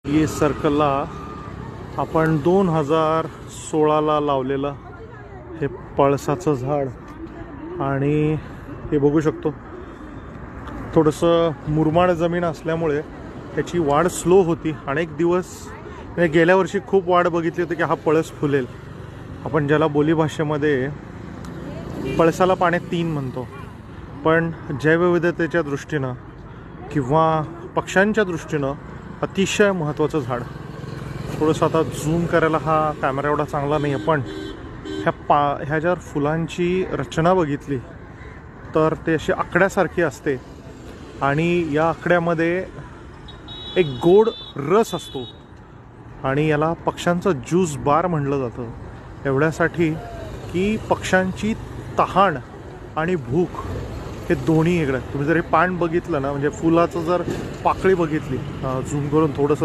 ये सर्कलला आपण 2016ला लावलेलं हे पळसाचं झाड आणि हे बघू शकतो. थोडंसं मुरमाड जमीन असल्यामुळे त्याची वाढ स्लो होती. अनेक दिवस गेल्या वर्षी खूप वाढ बघितली होती की हा पळस फुलेल. आपण ज्याला बोलीभाषेमध्ये पळसाला पाण्यात 3 म्हणतो, पण जैवविविधतेच्या दृष्टीनं किंवा पक्ष्यांच्या दृष्टीनं अतिशय महत्त्वाचं झाड. थोडंसं आता झूम करायला हा कॅमेरा एवढा चांगला नाही आहे, पण ह्या ज्या फुलांची रचना बघितली तर ते अशी आकड्यासारखी असते आणि या आकड्यामध्ये एक गोड रस असतो आणि याला पक्ष्यांचं ज्यूस बार म्हटलं जातं. एवढ्यासाठी की पक्ष्यांची तहान आणि भूक हे दोन्ही इकडं. तुम्ही जर हे पान बघितलं ना, म्हणजे फुलाचं जर पाकळी बघितली झूम करून थोडंसं